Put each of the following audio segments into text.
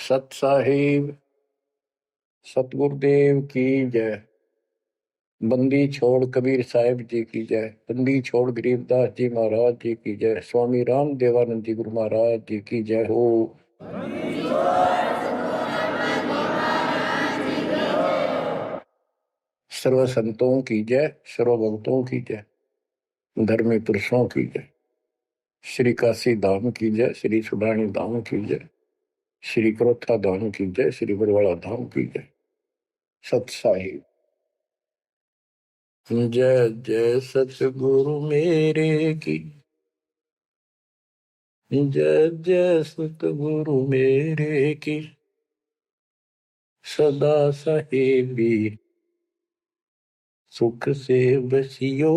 सत साहिब सतगुरुदेव की जय। बंदी छोड़ कबीर साहिब जी की जय। बंदी छोड़ गरीबदास जी महाराज जी की जय। स्वामी राम देवानंद जी गुरु महाराज जी की जय हो। सर्व संतों की जय, सर्व भक्तों की जय, धर्मी पुरुषों की जय। श्री काशी धाम की जय, श्री सुडानी धाम की जय, श्री क्रोथा धाम की जय, श्री बरवाड़ा धाम की जय। सत साहिब जय जय सतगुरु मेरे की जय जय सतगुरु मेरे की। सदा साहेबी सुख से बसियो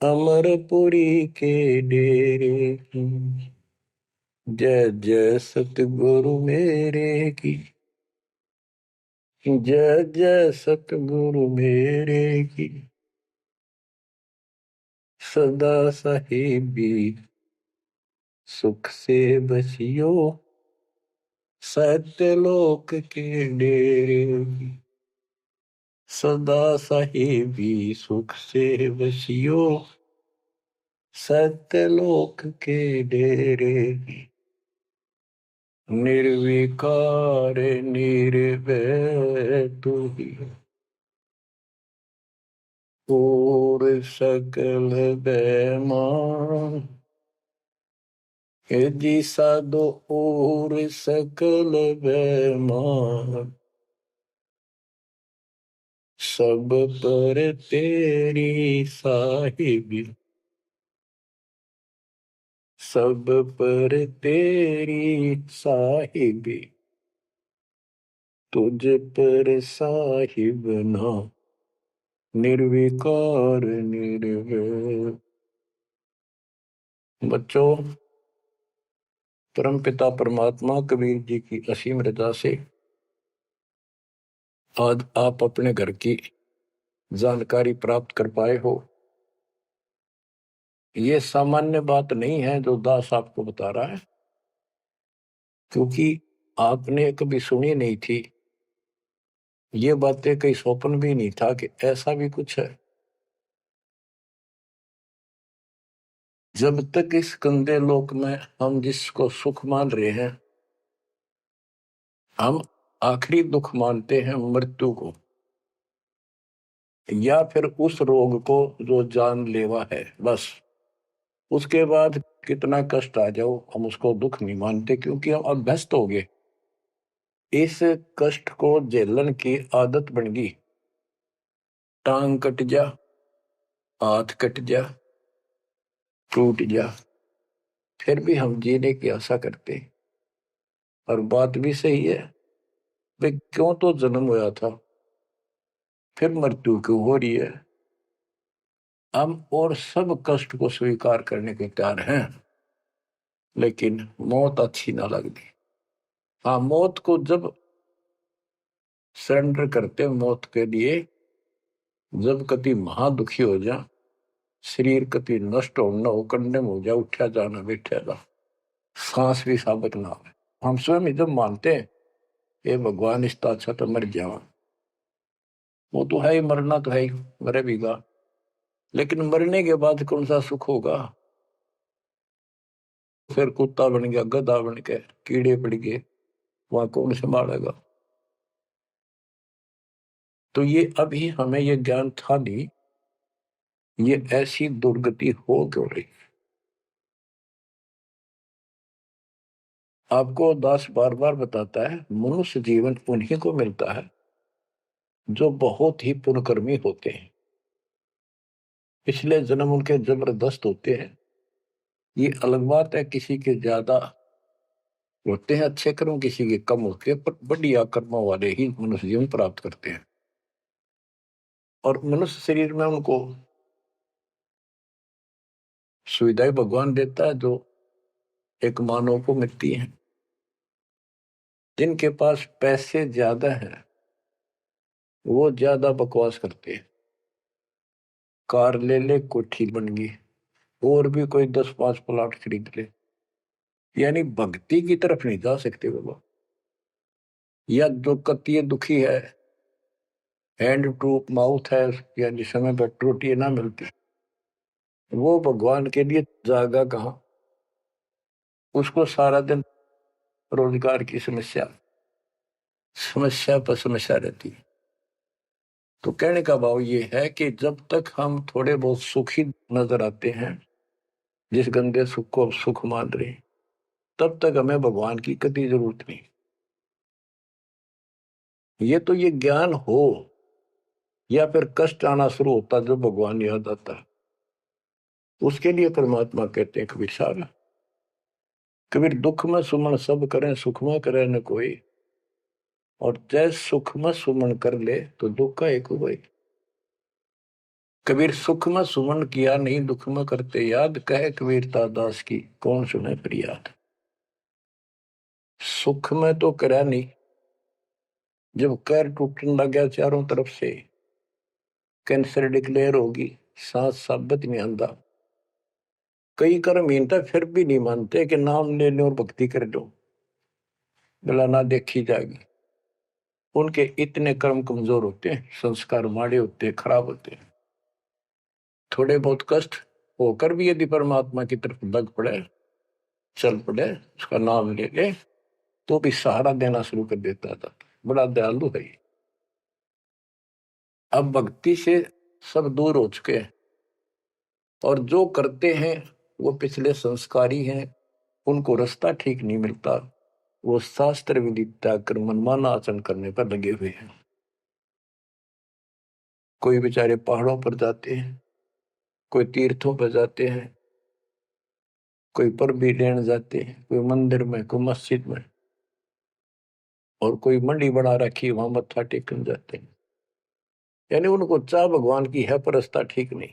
अमरपुरी के डेरे की। जय जय सतगुरु मेरे की जय जय सतगुरु मेरे की। सदा साहेबी सुख से बसियो सत्यलोक के डेरे की। सदा साहेबी सुख से बसियो सत्यलोक के डेरे की। निर्विकार निर्भय तू ही और सकल बेमान। जी साधो और सकल बेमान। सब पर तेरी साहिबी सब पर तेरी साहिबी। तुझ पर साहिब ना निर्विकार निर्भय। बच्चों, परमपिता परमात्मा कबीर जी की असीम रजा से आज आप अपने घर की जानकारी प्राप्त कर पाए हो। ये सामान्य बात नहीं है जो दास आपको बता रहा है, क्योंकि आपने कभी सुनी नहीं थी। ये बातें कहीं स्वप्न भी नहीं था कि ऐसा भी कुछ है। जब तक इस गंदे लोक में हम जिसको सुख मान रहे हैं, हम आखिरी दुख मानते हैं मृत्यु को, या फिर उस रोग को जो जानलेवा है। बस उसके बाद कितना कष्ट आ जाओ हम उसको दुख नहीं मानते, क्योंकि हम अभ्यस्त हो गए। इस कष्ट को झेलने की आदत बन गई। टांग कट जा, हाथ कट जा, टूट जा, फिर भी हम जीने की आशा करते। और बात भी सही है, वे क्यों तो जन्म हुआ था, फिर मृत्यु क्यों हो रही है। हम और सब कष्ट को स्वीकार करने के तैयार हैं, लेकिन मौत अच्छी ना लगती। हाँ, मौत को जब सरेंडर करते मौत के लिए, जब कति महादुखी हो जा, शरीर कति नष्ट हो न हो, कंडम हो जा, उठा जाना बैठा जा, सांस भी साबित ना हो, हम स्वयं जब मानते हैं ये भगवान इसका अच्छा तो मर जावा। वो तो है ही, मरना तो है ही, मरे भीगा, लेकिन मरने के बाद कौन सा सुख होगा। फिर कुत्ता बन गया, गधा बन के कीड़े पड़ गए, वहां कौन संभालेगा। तो ये अभी हमें ये ज्ञान था नहीं, ये ऐसी दुर्गति हो क्यों रही। आपको दास बार बार बताता है, मनुष्य जीवन उन्हीं को मिलता है जो बहुत ही पुण्यकर्मी होते हैं। पिछले जन्म उनके जबरदस्त होते हैं। ये अलग बात है, किसी के ज्यादा होते हैं अच्छे कर्म, किसी के कम होते हैं, पर बढ़िया कर्मों वाले ही मनुष्य जीवन प्राप्त करते हैं। और मनुष्य शरीर में उनको सुविधाएं भगवान देता है जो एक मानव को मिलती है। जिनके पास पैसे ज्यादा हैं वो ज्यादा बकवास करते हैं। कार ले ले, कोठी बन गई, और भी कोई 10-5 प्लाट खरीद ले, यानी भक्ति की तरफ नहीं जा सकते बाबा। या जो कतिय दुखी है, हैंड टू माउथ है, यानी समय पर रोटी ना मिलती, वो भगवान के लिए जागा कहाँ? उसको सारा दिन रोजगार की समस्या समस्या पर समस्या रहती है। तो कहने का भाव ये है कि जब तक हम थोड़े बहुत सुखी नजर आते हैं, जिस गंदे सुख को सुख मान रहे, तब तक हमें भगवान की कभी जरूरत नहीं। ये तो ये ज्ञान हो या फिर कष्ट आना शुरू होता जब भगवान याद आता, उसके लिए परमात्मा कहते हैं कबीर साहब, कबीर दुख में सुमन सब करें, सुख में करे न कोई, और जय सुख में सुमन कर ले तो दुख का एक हो गई। कबीर सुख में सुमन किया नहीं, दुख में करते याद, कहे कबीरता दास की कौन सुने फरियाद। सुख में तो करा नहीं, जब कैर टूटने लग गया चारों तरफ से, कैंसर डिक्लेयर होगी, सांस साबित नहीं आंदा, कई कर्म हीनता फिर भी नहीं मानते कि नाम ले लो और भक्ति कर लो, गला ना देखी जाएगी। उनके इतने कर्म कमजोर होते हैं, संस्कार माड़े होते हैं, खराब होते हैं। थोड़े बहुत कष्ट होकर भी यदि परमात्मा की तरफ लग पड़े, चल पड़े, उसका नाम ले ले, तो भी सहारा देना शुरू कर देता था। बड़ा दयालु है। अब भक्ति से सब दूर हो चुके हैं, और जो करते हैं वो पिछले संस्कारी हैं, उनको रास्ता ठीक नहीं मिलता, वो शास्त्र विधि त्याग कर मनमाना आचरण करने पर लगे हुए हैं। कोई बेचारे पहाड़ों पर जाते हैं, कोई तीर्थों पर जाते हैं, कोई पर भी लेने जाते हैं, कोई मंदिर में, कोई मस्जिद में, और कोई मंडी बना रखी वहां मत्था टेकने जाते हैं। यानी उनको चाह भगवान की है पर रास्ता ठीक नहीं।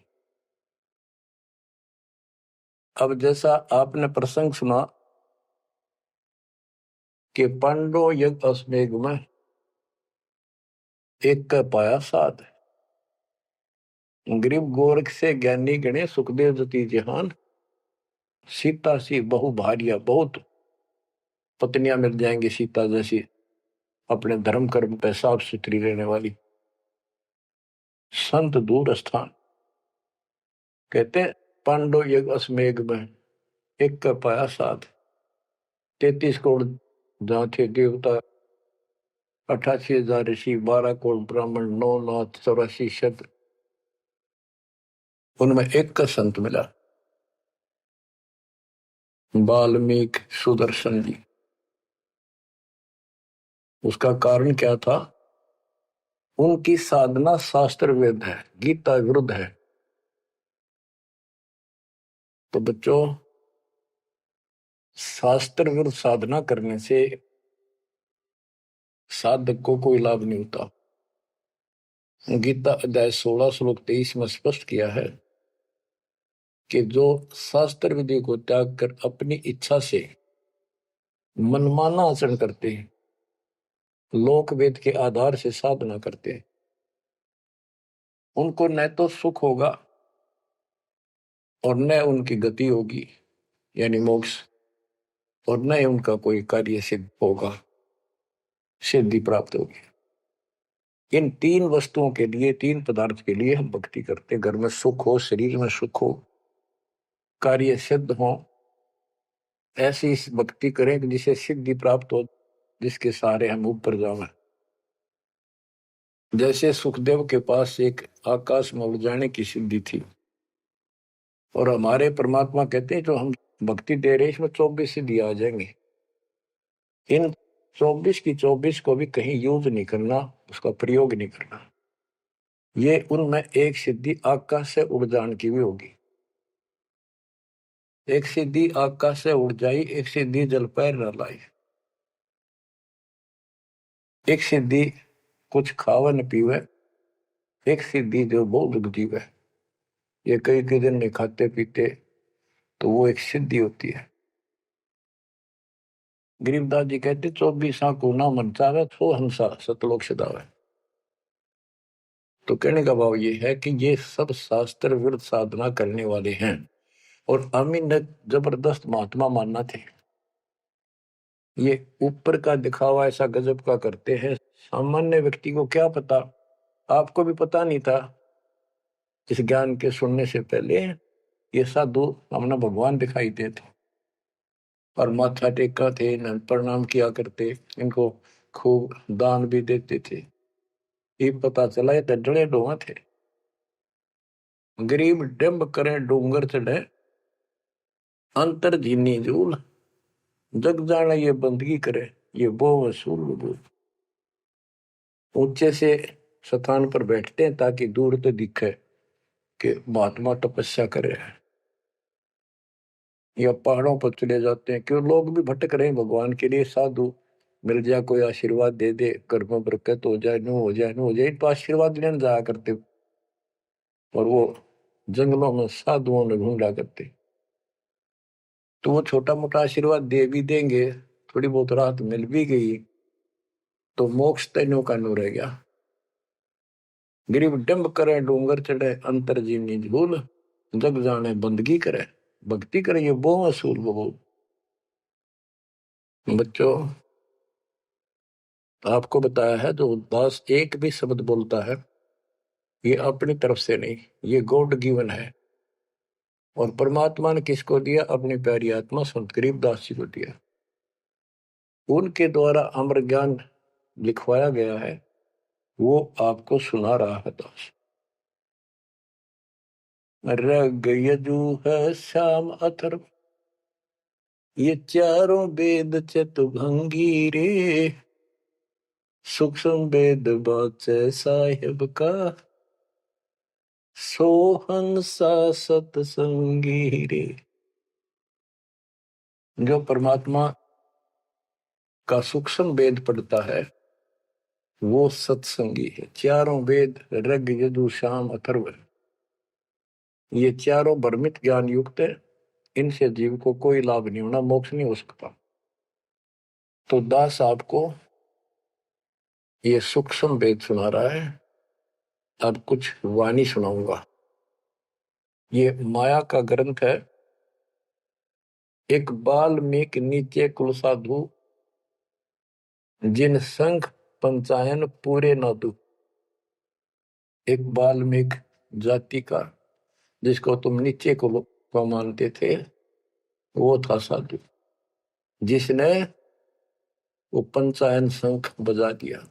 अब जैसा आपने प्रसंग सुना कि पांडव यज्ञ अश्वमेघ में एक का पाया साध, गरीब गोरख से ज्ञानी गणे, सुखदेव जति जहान, सीता सी बहु भारिया, बहुत पत्नियां मिल जाएंगी सीता जैसी, अपने धर्म कर्म पे साफ सुथरी रहने वाली। संत दूर स्थान, कहते हैं पांडव यज्ञ अश्वमेघ में एक का पाया साध, 33 करोड़ जहां थे देवता, 88,000 ऋषि, 12 करोड़ ब्राह्मण, 9 लाख 84 शत्र, उनमें एक का संत मिला, वाल्मीकि सुदर्शन जी। उसका कारण क्या था? उनकी साधना शास्त्र वेद है, गीता विरुद्ध है। तो बच्चों, शास्त्र विरुद्ध साधना करने से साधक को कोई लाभ नहीं होता। गीता अध्याय 16 श्लोक 23 में स्पष्ट किया है कि जो शास्त्र विधि को त्याग कर अपनी इच्छा से मनमाना आचरण करते हैं, लोक वेद के आधार से साधना करते हैं, उनको न तो सुख होगा और न उनकी गति होगी, यानी मोक्ष, और न ही उनका कोई कार्य सिद्ध होगा, सिद्धि प्राप्त होगी। इन तीन वस्तुओं के लिए, तीन पदार्थ के लिए हम भक्ति करते। घर में सुख हो, शरीर में सुख हो, कार्य सिद्ध हो, ऐसी भक्ति करें कि जिसे सिद्धि प्राप्त हो, जिसके सहारे हम ऊपर जावें। जैसे सुखदेव के पास एक आकाश में उड़ जाने की सिद्धि थी, और हमारे परमात्मा कहते हैं जो हम भक्ति दे रहे, इसमें 24 सिद्धि आ जाएंगे। इन 24 की 24 को भी कहीं यूज नहीं करना, उसका प्रयोग नहीं करना। ये उनमें एक सिद्धि आकाश से उड़ जाने की भी होगी। एक सिद्धि आकाश से उड़ जाई, एक सिद्धि जल पैर न लाई, एक सिद्धि कुछ खावे न पीवे, एक सिद्धि जो बहुत जीवे। ये कई कई दिन नहीं खाते पीते, तो वो एक सिद्धि होती है। गरीबदास जी कहते 24 को ना मन चावे, सो हंसा सतलोक सदावे। तो कहने का भाव ये है कि ये सब शास्त्र विरुद्ध साधना करने वाले हैं, और अमीन ने जबरदस्त महात्मा मानना थे। ये ऊपर का दिखावा ऐसा गजब का करते हैं, सामान्य व्यक्ति को क्या पता। आपको भी पता नहीं था इस ज्ञान के सुनने से पहले, ये साधु हमने भगवान दिखाई देते और माथा टेका थे, इन्हें प्रणाम किया करते, इनको खूब दान भी देते थे। ये पता चला ये तो जड़े डोहा थे। गरीब डिम्ब करे डूंगर चढ़े, अंतर जीनी जूल, जग जाने ये बंदगी करे, ये बो वसूल वजूल। ऊंचे से स्थान पर बैठते हैं ताकि दूर तो दिखे कि महात्मा तपस्या कर रहे हैं, या पहाड़ों पर चले जाते हैं क्यों लोग भी भटक रहे हैं भगवान के लिए। साधु मिल जाए, कोई आशीर्वाद दे दे, घर में बरकत हो जाए, नो हो जाए, नो हो जाए, तो आशीर्वाद लेने जाया करते और वो जंगलों में साधुओं ने ढूंढा करते। तो वो छोटा मोटा आशीर्वाद दे भी देंगे, थोड़ी बहुत राहत मिल भी गई तो मोक्ष तैनो का नो रह गया। गरीब डंब करे डूंगर चढ़े, अंतर जीवनी झूल, जग जाने बंदगी करे, भक्ति करे, ये वो असूल वो। बच्चों, आपको बताया है जो दास एक भी शब्द बोलता है ये अपनी तरफ से नहीं, ये गॉड गिवन है। और परमात्मा ने किसको दिया? अपनी प्यारी आत्मा संत गरीबदास जी को दिया। उनके द्वारा अमर ज्ञान लिखवाया गया है, वो आपको सुना रहा है दास। रग यजु है श्याम अथर्व, ये चारों वेद चतुभंगी रे, सूक्ष्म वेद बाचे साहिब का, सोहंसा सतसंगी रे। जो परमात्मा का सूक्ष्म वेद पढ़ता है वो सत्संगी है। चारों वेद ऋग यजु साम अथर्व, ये चारों भ्रमित ज्ञान युक्त है, इनसे जीव को कोई लाभ नहीं होना, मोक्ष नहीं हो सकता। तो दास आपको ये सूक्ष्म वेद सुना रहा है। अब कुछ वाणी सुनाऊंगा। ये माया का ग्रंथ है। एक बाल्मीकि नीचे कुल साधु, जिन संख पंचायन पूरे न दू। एक बाल्मीकि जाति का, जिसको तुम नीचे को मानते थे, वो था साधु जिसने वो पंचायन शंख बजा दिया।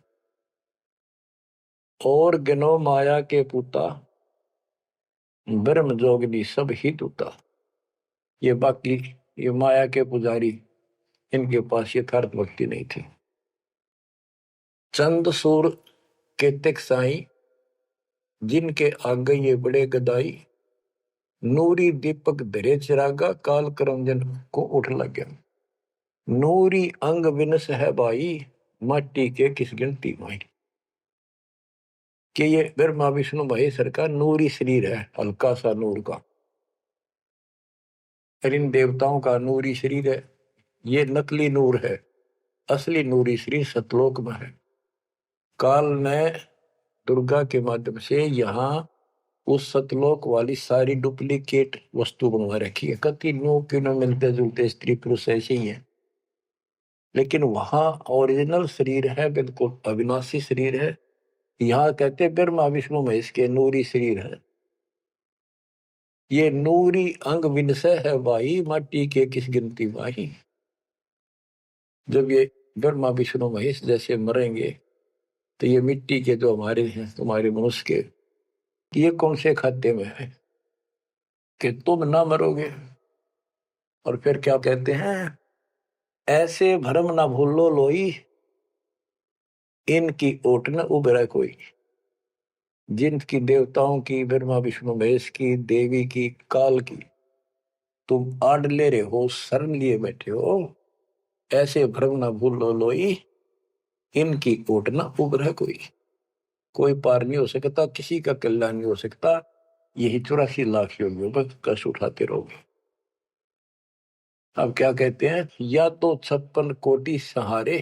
और गिनो माया के पुता, ब्रह्म जोगनी सब ही टूटा। ये बाकी ये माया के पुजारी, इनके पास यथार्थ भक्ति नहीं थी। चंद सूर के तिक साई, जिनके आगे ये बड़े गदाई। नूरी दीपक धरे चिरागा, काल करमजन को उठ लग गया। नूरी अंग विनस है भाई, माटी के किस गिनती भाई। कि ये ब्रह्मा विष्णु महेश्वर का नूरी शरीर है, हल्का सा नूर का। इन देवताओं का नूरी शरीर है, ये नकली नूर है, असली नूरी शरीर सतलोक में है। काल ने दुर्गा के माध्यम से यहाँ उस सतलोक वाली सारी डुप्लीकेट वस्तु बनवा रखी है। कति नो क्यों मिलते जुलते स्त्री पुरुष ऐसे ही है, लेकिन वहां ओरिजिनल शरीर है, बिल्कुल अविनाशी शरीर है। यहाँ कहते ब्रह्मा विष्णु महेश के नूरी शरीर है। ये नूरी अंग विनसय है भाई, माटी के किस गिनती भाई। जब ये ब्रह्मा विष्णु महेश जैसे मरेंगे तो ये मिट्टी के जो हमारे हैं, तुम्हारे मनुष्य के, ये कौन से खाते में है कि तुम ना मरोगे। और फिर क्या कहते हैं? ऐसे भरम ना भूलो लोई, इनकी ओट न उभरा कोई। जिनकी देवताओं की, ब्रह्मा विष्णु महेश की, देवी की, काल की तुम आड़ ले रहे हो, शरण लिए बैठे हो, ऐसे भ्रम ना भूलो लोई, इनकी ओट न उभरा कोई। कोई पार नहीं हो सकता, किसी का कल्याण नहीं हो सकता। यही 84 लाख योगियों पर कष्ट उठाते रहोगे। अब क्या कहते हैं? या तो 56 कोटि सहारे,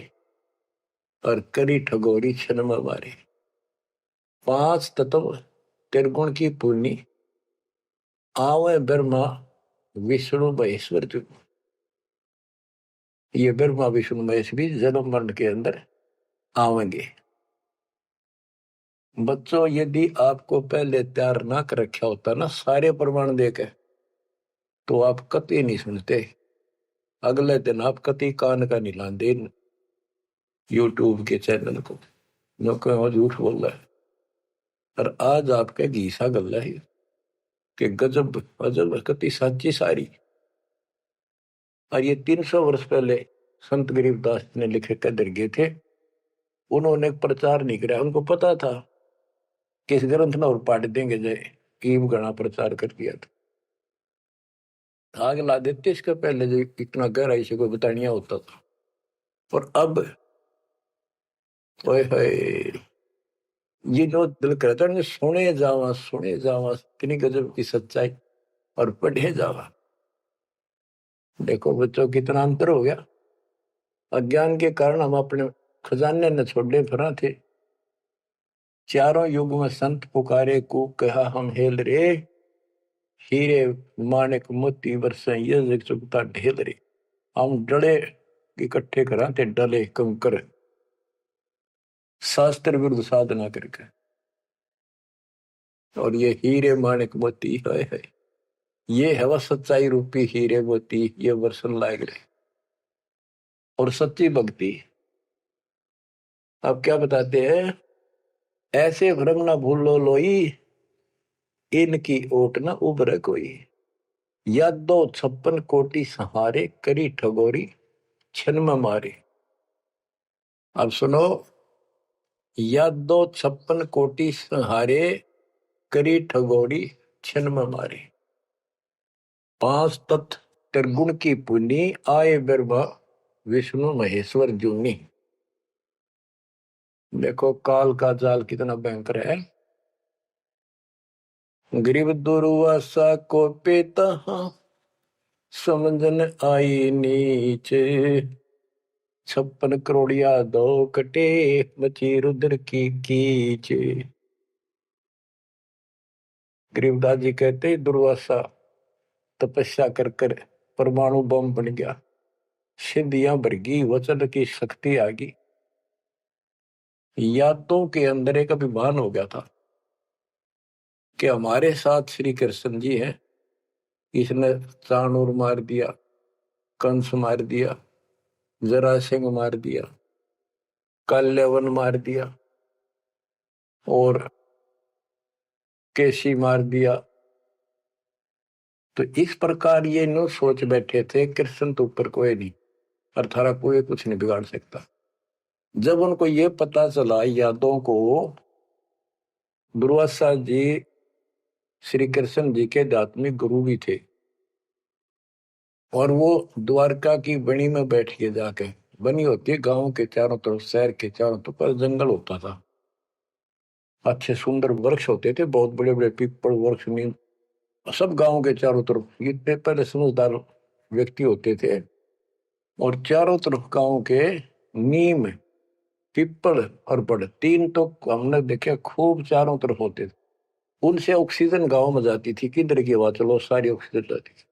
और करी ठगोरी छन मारे। 5 तत्व त्रिगुण की पूर्णी, आवे ब्रह्मा विष्णु महेश्वर। ये ब्रह्मा विष्णु महेश भी जन्म मरण के अंदर आवेंगे। बच्चों, यदि आपको पहले तैयार ना कर रखा होता ना सारे प्रमाण देके, तो आप कतई नहीं सुनते। अगले दिन आप कतई कान का नहीं लाते यूट्यूब के चैनल को, जो कहो झूठ बोल रहा है। और आज आपके घीसा गल है कि गजब अजब कतई साची सारी। और ये 300 वर्ष पहले संत गरीबदास ने लिखे कदर गए थे। उन्होंने प्रचार नहीं किया, उनको पता था कि इस ग्रंथ ना और पाट देंगे जय ईब गणा प्रचार कर दिया था। आग ला देते इसके पहले जो इतना गहराई से कोई बतानिया होता था। और अब ओए होए, ये जो दिल करता है सुने जावा इतनी गजब की सच्चाई और पढ़े जावा। देखो बच्चों कितना अंतर हो गया। अज्ञान के कारण हम अपने खजाने न छोड़े फिरा थे। चारों युग में संत पुकारे को कहा हम हेल रे, हीरे माणिक मोती बरसे ये जग चुकता ढेल रे। हम डले इकट्ठे करा थे, डले कंकर शास्त्र विरुद्ध साधना करके। और ये हीरे माणिक मोती है ये है वह सच्चाई रूपी हीरे मोती, ये वर्षन लाग रहे और सच्ची भक्ति। अब क्या बताते हैं, ऐसे भ्रम ना भूलो लोई, इनकी ओट न उभरे कोई। यादो 56 कोटि सहारे, करी ठगोरी छन में मारे। अब सुनो, यादो 56 कोटि सहारे, करी ठगोरी छन में मारे। 5 तत्व त्रिगुण की पुनी, आए ब्रह्मा विष्णु महेश्वर जूनी। देखो काल का जाल कितना भयंकर है। गरीब दुर्वासा को पेता समझन आई नीचे, 56 करोड़िया दो कटे, मची रुद्र की कीचे। गरीबदास जी कहते दुर्वासा तपस्या कर कर परमाणु बम बन गया, सिद्धियां भर गई, वचन की शक्ति आ गई। यादों के अंदर एक अभिमान हो गया था कि हमारे साथ श्री कृष्ण जी हैं। इसने चाणूर मार दिया, कंस मार दिया, जरासिंह मार दिया, कल्यवन मार दिया और केसी मार दिया। तो इस प्रकार ये नो सोच बैठे थे कृष्ण तो ऊपर कोई नहीं और थारा कोई कुछ नहीं बिगाड़ सकता। जब उनको ये पता चला यादों को, दुर्वासा जी श्री कृष्ण जी के आध्यात्मिक गुरु भी थे और वो द्वारका की बनी में बैठ के जाके, बनी होती है गांव के चारों तरफ, शहर के चारों तरफ पर जंगल होता था, अच्छे सुंदर वृक्ष होते थे, बहुत बड़े बड़े पीपल वृक्ष नीम, सब गांव के चारों तरफ। इतने पहले समझदार व्यक्ति होते थे और चारों तरफ गांव के नीम पीपल और बड़ तीन तो हमने देखे खूब चारों तरफ होते थे। उनसे ऑक्सीजन गांव में जाती थी, किधर की हवा चलो सारी ऑक्सीजन जाती थी।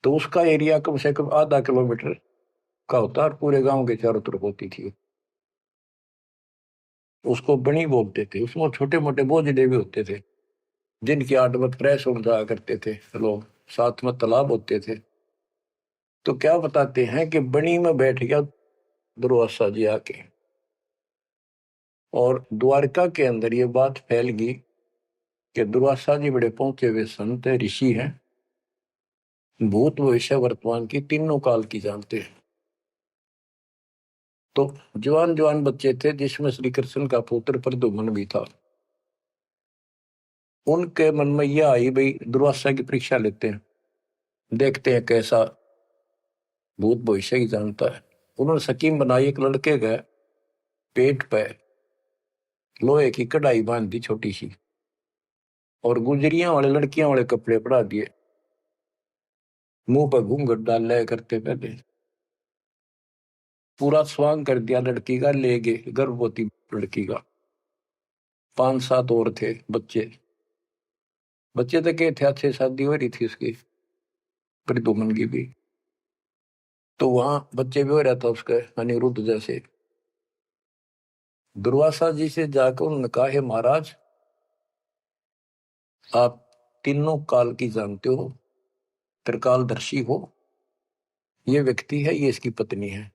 तो उसका एरिया कम से कम आधा किलोमीटर का होता और पूरे गांव के चारों तरफ होती थी। उसको बनी बोलते थे। उसमें छोटे मोटे बोझले भी होते थे जिनकी आटमत फ्रेश हो जाया करते थे लोग, साथ में तालाब होते थे। तो क्या बताते हैं कि बनी में बैठ गया दुर्वासा जी आके और द्वारका के अंदर ये बात फैल गई कि दुर्वासा जी बड़े पहुंचे हुए संत ऋषि हैं, भूत भविष्य वर्तमान की तीनों काल की जानते हैं। तो जवान जवान बच्चे थे जिसमें श्री कृष्ण का पुत्र प्रद्युम्न भी था। उनके मन में यह आई भाई दुर्वासा की परीक्षा लेते हैं, देखते हैं कैसा भूत भविष्य की जानता है। उन्होंने स्कीम बनाई, एक लड़के का पेट पे लोहे की कढ़ाई बांध दी छोटी सी और गुजरियां वाले लड़कियां वाले कपड़े पड़ा दिए, मुंह पर घूंघट डाल लिया करते पहले, पूरा स्वांग कर दिया लड़की का, ले गए गर्भवती लड़की का। 5-7 और थे बच्चे, बच्चे तो क्या थे, अच्छे शादी हो रही थी उसकी प्रद्युम्न की भी। तो वहां बच्चे भी हो रहा था उसके अनिरुद्ध जैसे। दुर्वासा जी से जाकर उन्होंने कहा, हे महाराज, आप तीनों काल की जानते हो, त्रिकालदर्शी हो। ये व्यक्ति है, ये इसकी पत्नी है।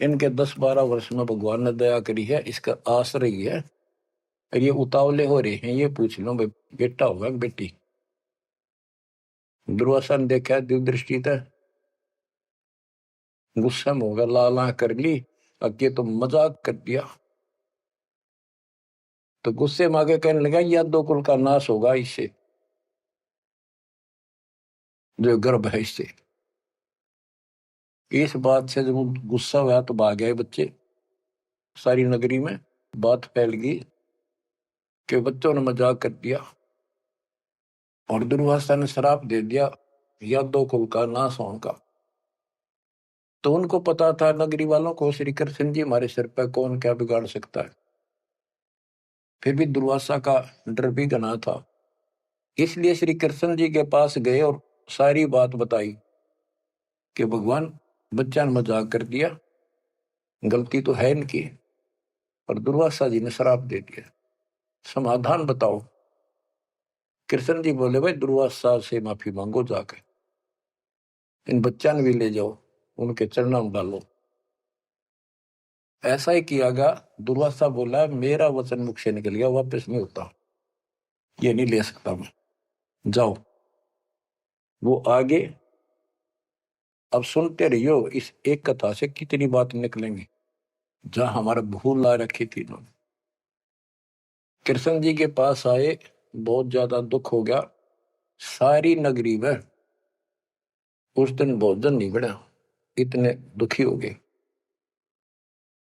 इनके 10-12 वर्ष में भगवान ने दया करी है, इसका आश्रय ही है। और ये उतावले हो रहे हैं, ये पूछ लो भाई बेटा होगा कि बेटी। दुर्वासा ने देखा दिव्य था, गुस्सा में होगा, लाला कर ली, अब ये तो मजाक कर दिया। तो गुस्से में आगे कहने लगा, यह दो कुल का नाश होगा इससे, जो गर्भ है इससे। इस बात से जब गुस्सा हुआ तो भाग गए बच्चे। सारी नगरी में बात फैल गई कि बच्चों ने मजाक कर दिया और दुर्वासा ने श्राप दे दिया या दो कुल का नाश होने का। तो उनको पता था, नगरी वालों को, श्री कृष्ण जी हमारे सिर पर कौन क्या बिगाड़ सकता है। फिर भी दुर्वासा का डर भी घना था, इसलिए श्री कृष्ण जी के पास गए और सारी बात बताई कि भगवान, बच्चा ने मजाक कर दिया, गलती तो है इनकी, और दुर्वासा जी ने श्राप दे दिया, समाधान बताओ। कृष्ण जी बोले, भाई दुर्वासा से माफी मांगो जाकर, इन बच्चा ने भी ले जाओ, उनके चरणों में डालो। ऐसा ही किया गया। दुर्वासा बोला, मेरा वचन मुख से निकल गया, वापस नहीं होता, ये नहीं ले सकता मैं, जाओ। वो आगे, अब सुनते रहियो, इस एक कथा से कितनी बात निकलेंगी, जहां हमारा भूल ला रखी थी इन्होंने। कृष्ण जी के पास आए, बहुत ज्यादा दुख हो गया, सारी नगरी में उस दिन भोजन नहीं बना, इतने दुखी हो गए।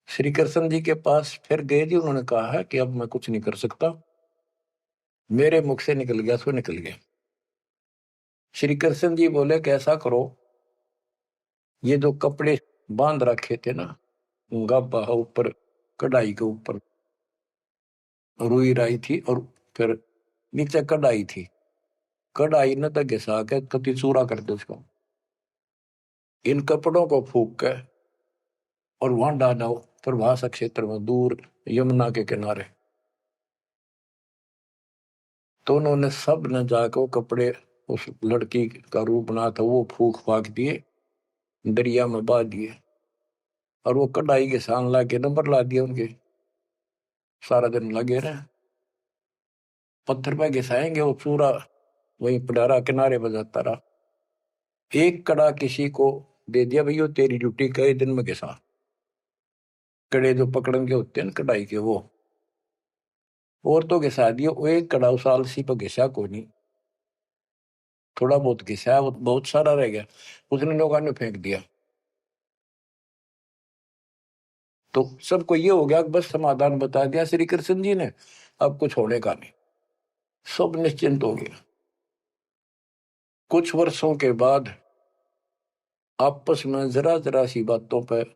श्री कृष्ण जी के पास फिर गए जी, उन्होंने कहा है कि अब मैं कुछ नहीं कर सकता, मेरे मुख से निकल गया सो निकल गया। श्री कृष्ण जी बोले, कैसा करो, ये जो कपड़े बांध रखे थे ना, गाबा ऊपर, कढ़ाई के ऊपर रुई राई थी, और फिर नीचे कढ़ाई थी, कढ़ाई न तो घिसा के कति चूरा कर दो उसको, इन कपड़ों को फूक के और वहां डालो प्रभास क्षेत्र में, दूर यमुना के किनारे। तो उन्होंने सब ने जाकर वो कपड़े, उस लड़की का रूप बना था, वो फूक फाक दिए, दरिया में बहा दिए, और वो कढ़ाई के सान ला के नंबर ला दिए उनके। सारा दिन लगे रहे, पत्थर पे घिसाएंगे, वो चूरा वहीं पडारा किनारे बजाता रहा। एक कड़ा किसी को दे दिया, भैया तेरी ड्यूटी कई दिन में घिसा, कड़े जो पकड़न के होते हैं ना कढ़ाई के, वो और तो घिसा दिया। वो एक कड़ा उस आलसी पर घिसा को नहीं, थोड़ा बहुत घिसा, वो बहुत सारा रह गया, उसने लोगों ने फेंक दिया। तो सबको ये हो गया, बस समाधान बता दिया श्री कृष्ण जी ने, अब कुछ होने का नहीं, सब निश्चिंत हो गया। कुछ वर्षों के बाद आपस में जरा जरा सी बातों पर,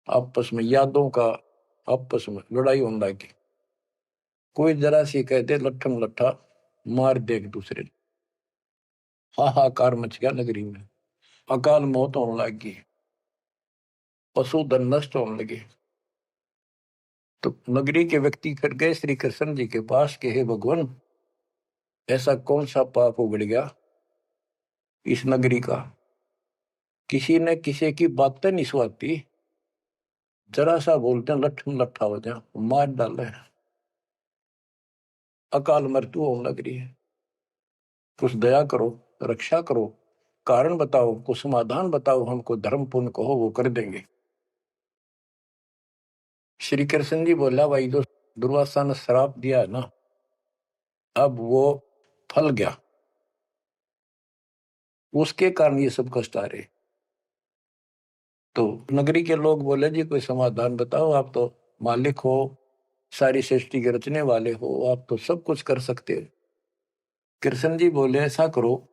आपस में यादों का, आपस में लड़ाई होने लगी। कोई जरा सी कहते लट्ठम लट्ठा मार दे एक दूसरे ने, हाहाकार मच गया नगरी में, अकाल मौत होने लगी, पशुधन नष्ट होने लगे। तो नगरी के व्यक्ति फिर गए श्री कृष्ण जी के पास कि हे भगवान, ऐसा कौन सा पाप उगड़ गया इस नगरी का, किसी ने किसी की बातें नहीं सुहाती, जरा सा बोलते हैं लट्ठम लट्ठा हो जाए, मार डाले, अकाल मृत्यु होने लग रही है। कुछ दया करो, रक्षा करो, कारण बताओ, कुछ समाधान बताओ, हमको धर्म पुण्य कहो, वो कर देंगे। श्री कृष्ण जी बोला, भाई जो दुर्वासा ने श्राप दिया है ना, अब वो फल गया, उसके कारण ये सब कष्ट आ रहे। तो नगरी के लोग बोले, जी कोई समाधान बताओ, आप तो मालिक हो, सारी सृष्टि के रचने वाले हो, आप तो सब कुछ कर सकते हो। कृष्ण जी बोले, ऐसा करो,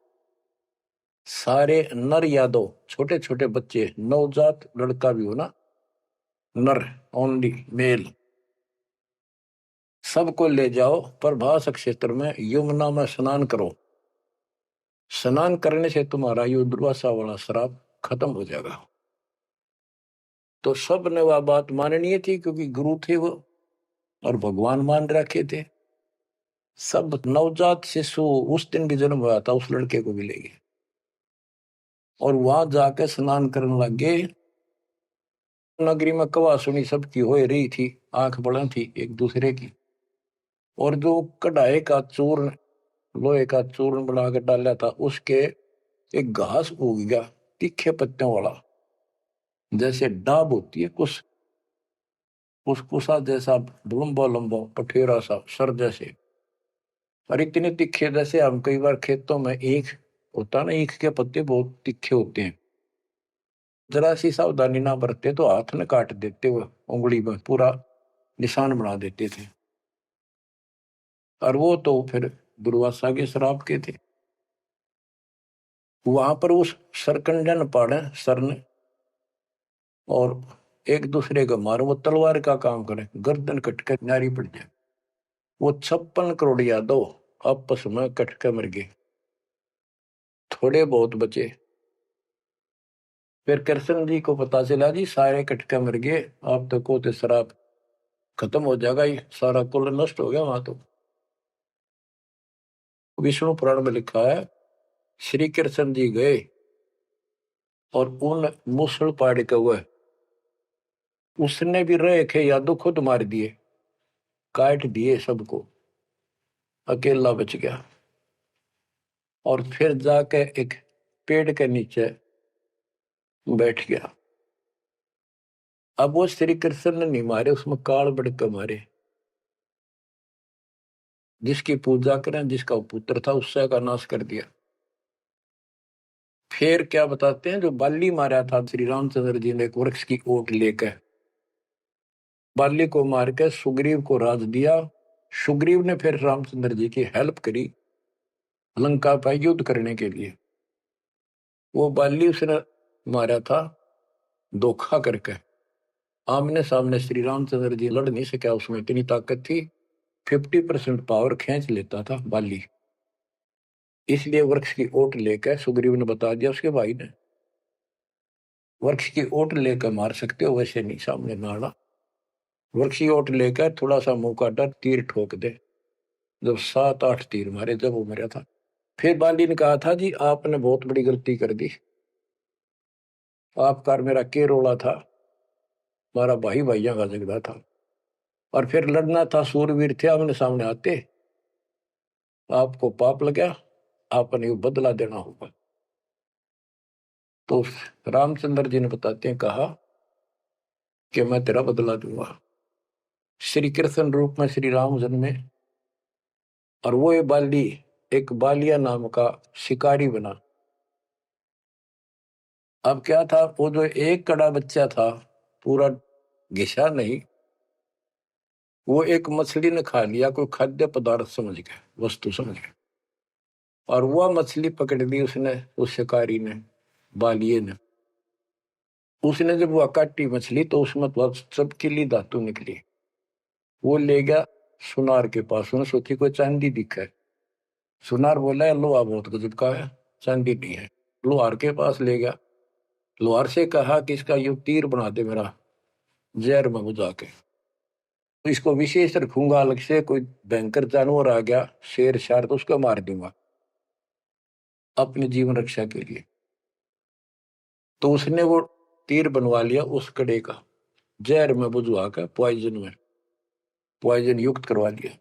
सारे नर यादव, छोटे छोटे बच्चे, नवजात लड़का भी हो ना, नर, ओनली मेल, सबको ले जाओ प्रभास क्षेत्र में, यमुना में स्नान करो, स्नान करने से तुम्हारा ये दुर्वासा वाला श्राप खत्म हो जाएगा। तो सब ने वह बात माननी थी, क्योंकि गुरु थे वो और भगवान मान रखे थे। सब नवजात शिशु उस दिन भी जन्म हुआ था उस लड़के को भी ले गए और वहां जाके स्नान करने लग गए। नगरी में कवा सुनी सबकी हो रही थी, आंख बड़ा थी एक दूसरे की। और जो कढ़ाई का चूर्ण, लोहे का चूर्ण बना कर डाला था, उसके एक घास उग गया तीखे पत्तियों वाला, जैसे डाब होती है कुछ कुसकुसा जैसा, लंबा लंबा पठेरा सा सर जैसे, और इतने तीखे जैसे हम कई बार खेतों में ईख होता ना, ईख के पत्ते बहुत तीखे होते हैं। जरा सी सावधानी ना बरते तो हाथ में काट देते, वो उंगली में पूरा निशान बना देते थे। और वो तो फिर दुर्वासा के श्राप के थे। वहां पर उस सरकंडन पाड़े सर ने और एक दूसरे को मारो, वो तलवार का काम करे, गर्दन कटके नारी पड़ जाए। वो 56 करोड़ यादव आपस में कटके मर गए, थोड़े बहुत बचे। फिर कृष्ण जी को पता चला जी सारे कटके मर गए, आप तो को तो शराब खत्म हो जाएगा, ये सारा कुल नष्ट हो गया। वहां तो विष्णु पुराण में लिखा है, श्री कृष्ण जी गए और उन मूसल पाड़ के हुए, उसने भी रहे खे यादव खुद मार दिए, काट दिए सबको, अकेला बच गया। और फिर जाके एक पेड़ के नीचे बैठ गया। अब वो श्री कृष्ण ने नहीं मारे, उसमें काल बढ़ के मारे। जिसकी पूजा करें, जिसका पुत्र था, उससे का नाश कर दिया। फिर क्या बताते हैं, जो बाली मारा था श्री रामचंद्र जी ने एक वृक्ष की ओट लेकर, बाली को मार के सुग्रीव को राज दिया। सुग्रीव ने फिर रामचंद्र जी की हेल्प करी लंका पर युद्ध करने के लिए। वो बाली उसने मारा था धोखा करके, आमने सामने श्री रामचंद्र जी लड़ नहीं सका, उसमें इतनी ताकत थी, 50% पावर खींच लेता था बाली। इसलिए वृक्ष की ओट लेकर सुग्रीव ने बता दिया उसके भाई ने, वृक्ष की ओट लेकर मार सकते हो, वैसे नहीं सामने ना आना। वृक्ष की ओट लेकर थोड़ा सा मुंह काटा, तीर ठोक दे। जब 7-8 तीर मारे, जब वो मरा था। फिर बाली ने कहा था जी आपने बहुत बड़ी गलती कर दी, आपका मेरा के रोला था, हमारा भाई भाइयों का झगड़ा था, और फिर लड़ना था, सूरवीर थे आमने सामने आते, आपको पाप लगा, आपने बदला देना होगा। तो रामचंद्र जी ने बताते हैं, कहा कि मैं तेरा बदला दूंगा। श्री कृष्ण रूप में श्री राम जन्मे और वो ये बाली एक बालिया नाम का शिकारी बना। अब क्या था, वो जो एक कड़ा बच्चा था, पूरा घिसा नहीं, वो एक मछली ने खा लिया, कोई खाद्य पदार्थ समझ के, वस्तु समझ के, और वह मछली पकड़ ली उसने, उस शिकारी ने, बालिए ने। उसने जब वह काटी मछली तो उसमें तो चमकीली धातु निकली। वो ले गया सुनार के पास, उसने सोची कोई चांदी दिखा है। सुनार बोला है लोहा बहुत गजब का है, चांदी नहीं है। लोहार के पास ले गया, लोहार से कहा कि इसका यू तीर बना दे मेरा, जहर में बुझा के, तो इसको विशेष रखूंगा, अलग से कोई भयंकर जानवर आ गया, शेर शार, तो उसको मार दूंगा अपने जीवन रक्षा के लिए। तो उसने वो तीर बनवा लिया उस कड़े का, जहर में बुझवा कर, पॉइजन युक्त करवा लिया।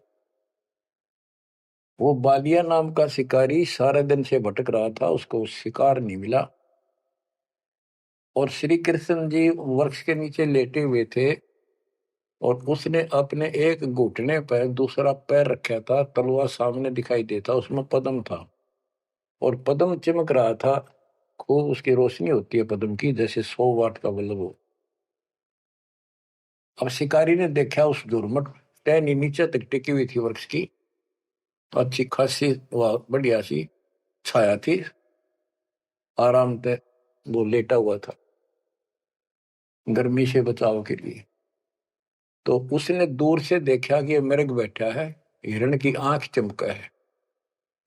वो बालिया नाम का शिकारी सारे दिन से भटक रहा था, उसको शिकार नहीं मिला। और श्री कृष्ण जी वृक्ष के नीचे लेटे हुए थे और उसने अपने एक घुटने पर दूसरा पैर रखा था, तलवार सामने दिखाई देता, उसमें पद्म था और पद्म चमक रहा था, खूब उसकी रोशनी होती है पद्म की, जैसे 100 वाट का बल्ब हो। अब शिकारी ने देखा उस दुर्मट टहनी नीचे तक टिकी हुई थी वृक्ष की, अच्छी खासी वह बढ़िया सी छाया थी, आराम से वो लेटा हुआ था गर्मी से बचाव के लिए। तो उसने दूर से देखा कि ये मृग बैठा है, हिरण की आंख चमका है,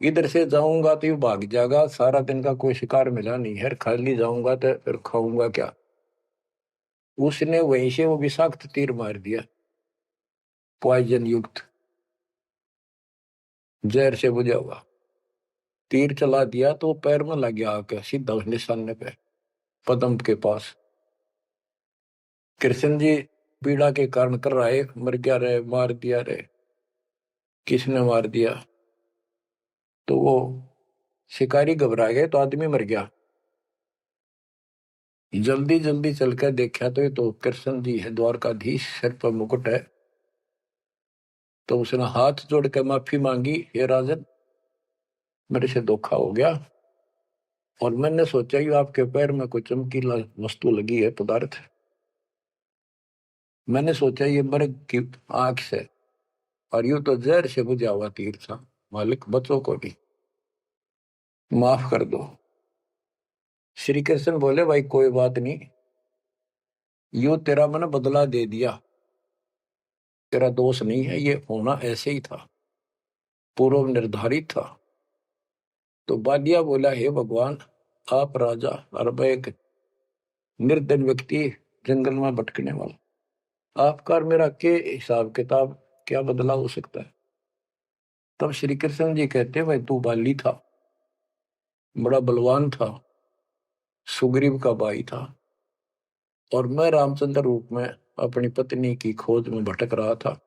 इधर से जाऊंगा तो ये भाग जाएगा, सारा दिन का कोई शिकार मिला नहीं है, खाली जाऊंगा तो फिर खाऊंगा क्या। उसने वहीं से वो विषाक्त तीर मार दिया, पॉइजन युक्त, जहर से बुझा हुआ तीर चला दिया, तो पैर में लग गया आके सीधा उस निशाने पे, पदम के पास। कृष्ण जी पीड़ा के कारण कर रहा है, मर गया रे, मार दिया रे। किसने मार दिया? तो वो शिकारी घबरा गए तो आदमी मर गया। जल्दी जल्दी चलकर देखा तो ये तो कृष्ण जी है, द्वारकाधीश, सिर पर मुकुट है। तो उसने हाथ जोड़ कर माफी मांगी, हे राजन, मेरे से धोखा हो गया, और मैंने सोचा कि आपके पैर में कोई चमकीला वस्तु लगी है, पदार्थ। मैंने सोचा ये मर्ग की आंख से, और यूं तो जहर से बुझा हुआ तीर था। मालिक, बच्चों को भी माफ कर दो। श्री कृष्ण बोले, भाई कोई बात नहीं, यूं तेरा मैंने बदला दे दिया, तेरा दोष नहीं है, ये होना ऐसे ही था, पूर्व निर्धारित था। तो बालिया बोला, हे भगवान, आप राजा और मैं एक निर्धन व्यक्ति, जंगल में भटकने वाला, आपका और मेरा के हिसाब किताब, क्या बदला हो सकता है? तब श्री कृष्ण जी कहते, भाई तू बाली था, बड़ा बलवान था, सुग्रीव का भाई था, और मैं रामचंद्र रूप में अपनी पत्नी की खोज में भटक रहा था,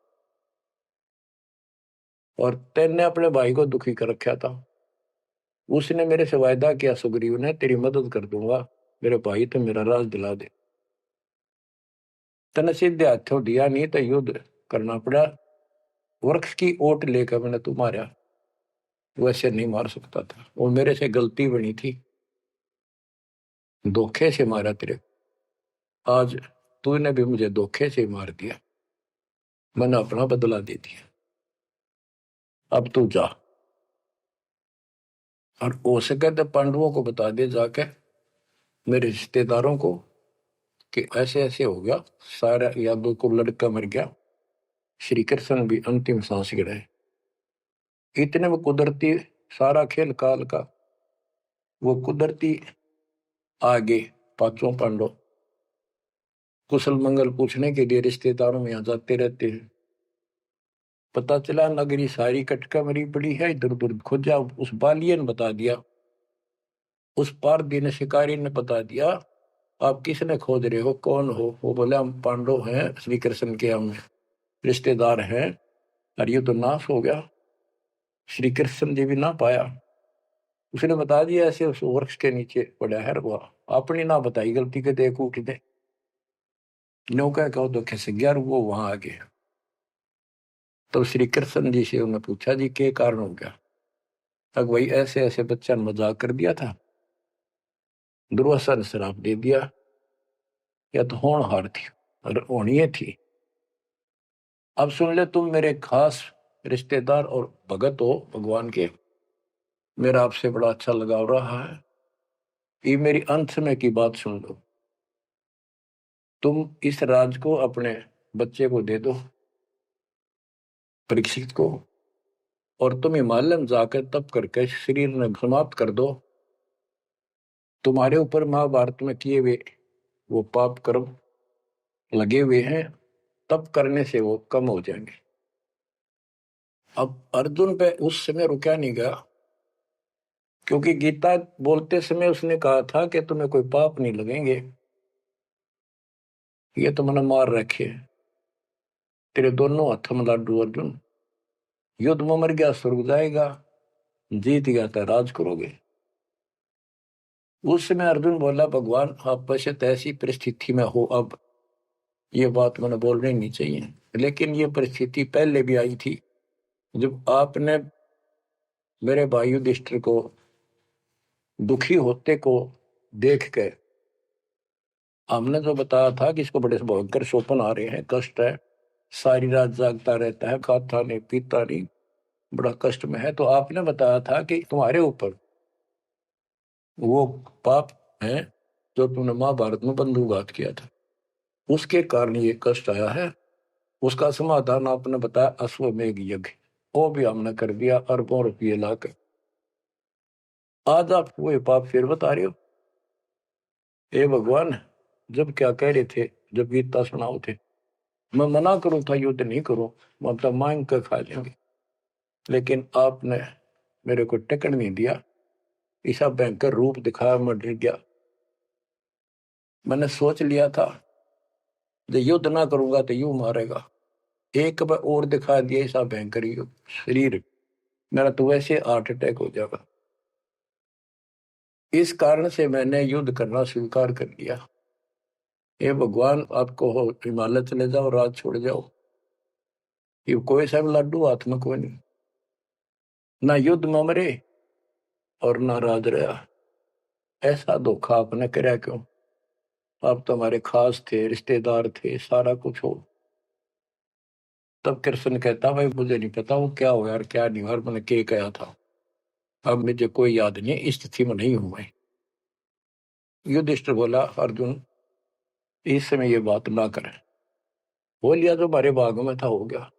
और तेने अपने भाई को दुखी कर रखा था। उसने मेरे से वायदा किया, सुग्रीव ने, तेरी मदद कर दूंगा, मेरे भाई तो मेरा राज दिला दे। तने सीधे हाथों दिया नहीं तो युद्ध करना पड़ा, वृक्ष की ओट लेकर मैंने तू मारा, वैसे नहीं मार सकता था, वो मेरे से गलती बनी थी, धोखे से मारा तेरे। आज तूने भी मुझे धोखे से मार दिया, मैंने अपना बदला दे दिया, अब तू जा, और हो सके तो पांडवों को बता दे जाके, मेरे रिश्तेदारों को, कि ऐसे ऐसे हो गया, सारा यादव को लड़का मर गया, श्री कृष्ण भी अंतिम सांस गिराए। इतने में कुदरती, सारा खेल काल का, वो कुदरती आगे पांचों पांडव कुशल मंगल पूछने के लिए रिश्तेदारों में आ जाते रहते हैं। पता चला नगरी सारी कटका मरी पड़ी है, इधर उधर खोजा, उस बालिए ने बता दिया, उस पार दिन शिकारी ने बता दिया, आप किसने खोज रहे हो, कौन हो? वो बोले, हम पांडव हैं, श्री कृष्ण के हम रिश्तेदार हैं, और ये तो नाश हो गया, श्री कृष्ण जी भी ना पाया। उसने बता दिया, ऐसे उस वृक्ष के नीचे पड़ा है, वो अपनी ना बताई गलती के, देख उठ दे, नौका कहो तो खिस गया, वो वहां आ गया। तो श्री कृष्ण जी से उन्होंने पूछा, जी क्या कारण हो गया? तक वही ऐसे ऐसे बच्चा ने मजाक कर दिया था, दुर्वासा ने श्राप दे दिया, या तो होनहार थी और होनी थी। अब सुन ले, तुम मेरे खास रिश्तेदार और भगत हो भगवान के, मेरा आपसे बड़ा अच्छा लगाव रहा है, ये मेरी अंत समय की बात सुन लो। तुम इस राज को अपने बच्चे को दे दो, परीक्षित को, और तुम हिमालय में जाकर तप करके शरीर में समाप्त कर दो। तुम्हारे ऊपर महाभारत में किए हुए वो पाप कर्म लगे हुए हैं, तप करने से वो कम हो जाएंगे। अब अर्जुन पे उस समय रुका नहीं गया, क्योंकि गीता बोलते समय उसने कहा था कि तुम्हें कोई पाप नहीं लगेंगे, ये तो मैंने मार रखे, तेरे दोनों हाथों में लाडू अर्जुन, युद्ध में मर गया स्वर्ग जाएगा, जीत गया तो राज करोगे। उस समय अर्जुन बोला, भगवान आप बशत ऐसी परिस्थिति में हो, अब ये बात मैंने बोलनी नहीं चाहिए, लेकिन ये परिस्थिति पहले भी आई थी, जब आपने मेरे भाई युधिष्ठिर को दुखी होते को देख के, हमने जो बताया था कि इसको बड़े भयंकर स्वप्न आ रहे हैं, कष्ट है, सारी रात जागता रहता है, खाता नहीं पीता नहीं, बड़ा कष्ट में है, तो आपने बताया था कि तुम्हारे ऊपर वो पाप है जो तुमने महाभारत में बंधुघात किया था, उसके कारण ये कष्ट आया है। उसका समाधान आपने बताया, अश्वमेघ यज्ञ, वो भी हमने कर दिया, अरबों रुपये लाकर। आज आप वही पाप फिर बता रहे हो। हे भगवान, जब क्या कह रहे थे, जब गीता सुनाओ थे, मैं मना करूं था युद्ध नहीं करूं, मतलब मांग कर खा लेंगे, लेकिन आपने मेरे को टिकट नहीं दिया, ऐसा भयंकर रूप दिखाया, मैं डर गया। मैंने सोच लिया था जो युद्ध ना करूंगा तो यूं मारेगा, एक बार और दिखा दिया ऐसा भयंकर शरीर, मेरा तो वैसे हार्ट अटैक हो जाएगा। इस कारण से मैंने युद्ध करना स्वीकार कर लिया। हे भगवान, आपको हो हिमालय चले जाओ, राज छोड़ जाओ, ये कोई सा भी लाडू हाथ में कोई नहीं, ना युद्ध में मरे और ना राज रहा। ऐसा धोखा आपने कराया क्यों? आप तो हमारे खास थे, रिश्तेदार थे, सारा कुछ हो। तब कृष्ण कहता, भाई मुझे नहीं पता वो क्या हुआ और क्या नहीं हुआ, और मैंने क्या कहा था, अब मुझे कोई याद नहीं, इस स्थिति में नहीं हूं मैं। युधिष्ठिर बोला, अर्जुन इस समय ये बात ना करें, हो लिया जो हमारे भाग में था हो गया।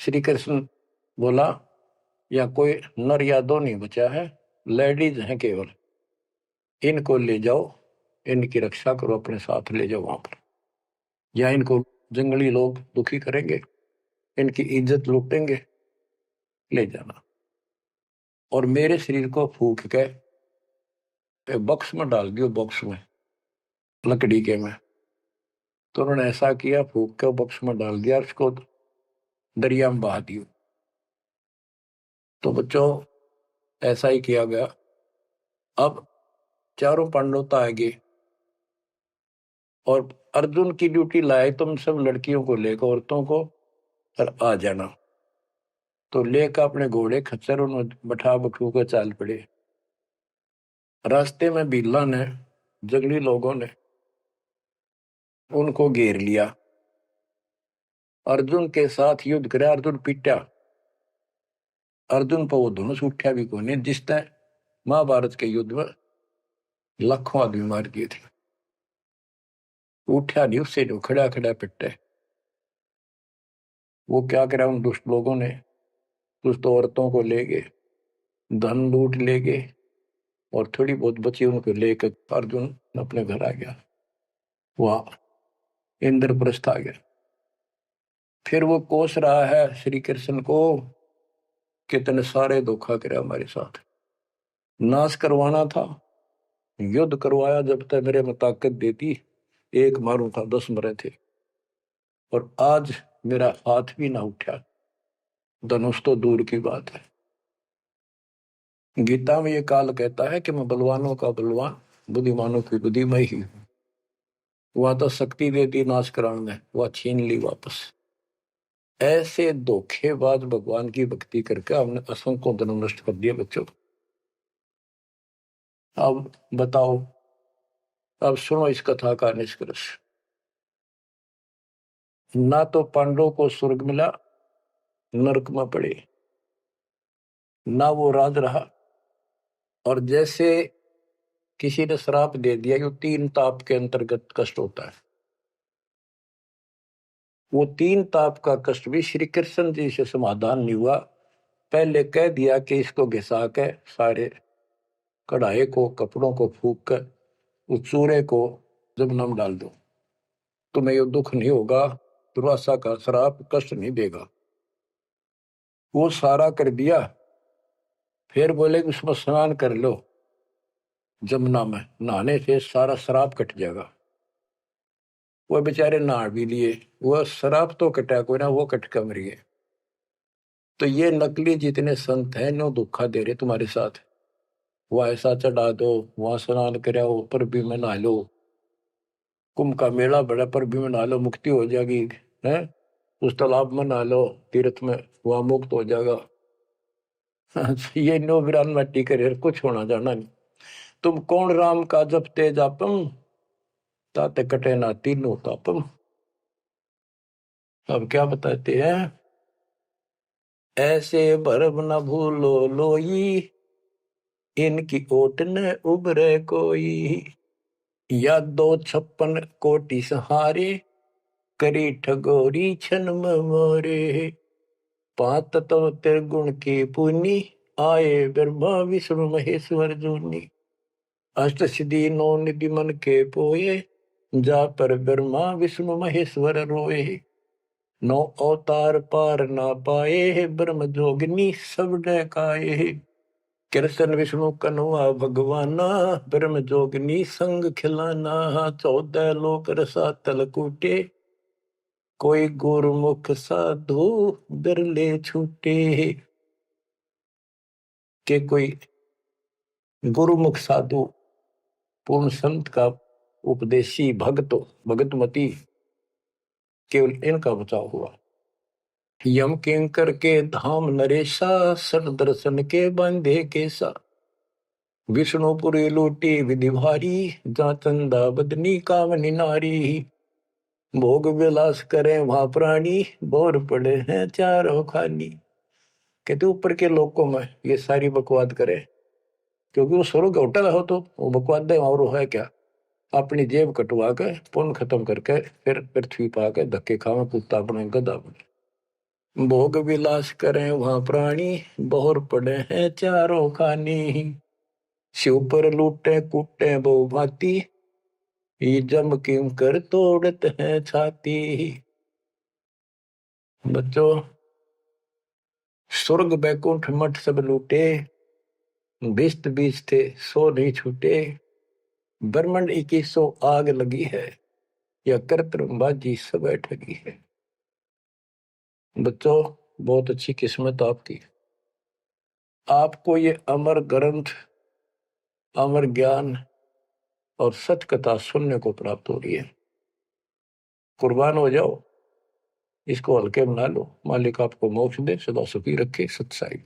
श्री कृष्ण बोला, या कोई नर या दो नहीं बचा है, लेडीज हैं केवल, इनको ले जाओ, इनकी रक्षा करो, अपने साथ ले जाओ वहां पर, या इनको जंगली लोग दुखी करेंगे, इनकी इज्जत लूटेंगे, ले जाना। और मेरे शरीर को फूक के बॉक्स में डाल दियो, बॉक्स में, लकड़ी के में। तो उन्होंने ऐसा किया, फूक के बॉक्स में डाल दिया, उसको दरिया में बहा दियो। तो बच्चों ऐसा ही किया गया। अब चारों पांडव तो आगे, और अर्जुन की ड्यूटी लाए, तुम सब लड़कियों को लेकर, औरतों को, और आ जाना। तो लेकर अपने घोड़े खच्चर उन्होंने बैठा बठू कर चाल पड़े। रास्ते में बिल्ला ने, जंगली लोगों ने उनको घेर लिया, अर्जुन के साथ युद्ध करे, अर्जुन पीटा, अर्जुन पर वो धनुष उठा भी कोई नहीं, जिसने महाभारत के युद्ध में लाखों आदमी मार दिए थे, उठा नहीं, उससे जो खड़ा खड़ा पिटे। वो क्या करा उन दुष्ट लोगों ने, दुष्ट औरतों को ले गए, धन लूट ले गए, और थोड़ी बहुत बची उनको लेकर अर्जुन अपने घर आ गया, वहां इंद्रप्रस्थ आ गया। फिर वो कोस रहा है श्री कृष्ण को, कितने सारे धोखा करे हमारे साथ, नाश करवाना था, युद्ध करवाया, जब तक मेरे में ताकत देती एक मारू था 10 मरे थे, और आज मेरा हाथ भी ना उठा, धनुष तो दूर की बात है। गीता में ये काल कहता है कि मैं बलवानों का बलवान, बुद्धिमानों की बुद्धि में ही हूं। वह तो शक्ति देती नाश कराने, वह छीन ली वापस। ऐसे धोखेबाज भगवान की भक्ति करके हमने असंख्यों जन्म नष्ट कर दिए बच्चों। अब बताओ, अब सुनो इस कथा का निष्कर्ष। ना तो पांडवों को स्वर्ग मिला, नरक में पड़े, ना वो राज रहा, और जैसे किसी ने श्राप दे दिया, जो 3 ताप के अंतर्गत कष्ट होता है, वो 3 ताप का कष्ट भी श्री कृष्ण जी से समाधान नहीं हुआ। पहले कह दिया कि इसको घिसा के सारे कढ़ाई को, कपड़ों को फूक कर उस चूरे को जमुना में डाल दो, तुम्हें ये दुख नहीं होगा, दुर्वासा का श्राप कष्ट नहीं देगा। वो सारा कर दिया, फिर बोले कि उसमें स्नान कर लो, जमुना में नहाने से सारा श्राप कट जाएगा। वो बेचारे नहा भी लिए, वो श्राप तो कटा कोई ना, वो कट कर मरिए। तो ये नकली जितने संत हैं, नो धोखा दे रहे तुम्हारे साथ, वह ऐसा चढ़ा दो, वहां स्नान कराओ, पर भी में नहा लो, कुंभ का मेला बड़ा, पर भी में नहा लो, मुक्ति हो जाएगी, है उस तालाब में नहा लो, तीर्थ में, वहां मुक्त हो जाएगा। ये नो विरान मट्टी करे, कुछ होना जाना नहीं। तुम कौन राम का जपते जापम, ताते कटे ना तीनों तापम। अब क्या बताते हैं, ऐसे भरम न भूलो लोई, इनकी ओट न उभरे कोई, या 256 कोटि सहारे, करी ठगोरी छन मोरे, 5 तत्व त्रिगुण की पुनी, आए ब्रह्मा विष्णु महेश्वर जोनी। अष्ट सिद्धि नौ निधि मन के पोए, जा पर ब्रह्मा विष्णु महेश्वर रोए। नौ अवतार पार ना पाए, ब्रह्म जोगिनी सब डकाए। कृष्ण विष्णु कन्वा भगवाना, ब्रह्म जोगिनी संग खिलाना। 14 लोक रसातल कूटे, कोई गुरुमुख साधु बिरले छूटे। के कोई गुरुमुख साधु पूर्ण संत का उपदेशी भक्त भगतमती केवल इनका बचाव हुआ। यम किंकर के धाम नरेशा, सर दर्शन के बंधे केसा। विष्णुपुरी लूटी विधि भारी, जा चंदा बदनी कामनी नारी। भोग विलास करें वहां प्राणी, बोर पड़े हैं चारों खानी। कहते ऊपर के लोकों में ये सारी बकवाद करे, क्योंकि वो स्वर्ग होटल हो तो वो बकवाद है और वो है क्या, अपनी जेब कटवा के पुण्य खत्म करके फिर पृथ्वी पा के धक्के खावे कुत्ता बने गधा बने। भोग विलास करें वहां प्राणी, बोर पड़े हैं चारों खानी। शिव पर लूटे कूटे बहु भांति, ये जम किम कर तोड़त है छाती। बच्चों स्वर्ग बैकुंठ मठ सब लूटे, बिस्त बीज थे सो नहीं छूटे। ब्रह्मंड 2100 आग लगी है, या कर्तबाजी सब ठगी है। बच्चों बहुत अच्छी किस्मत आपकी, आपको ये अमर ग्रंथ अमर ज्ञान और सत्य कथा सुनने को प्राप्त हो रही है। कुर्बान हो जाओ, इसको हल्के बना लो। मालिक आपको मोक्ष दे, सदा सुखी रखे। सत्साई।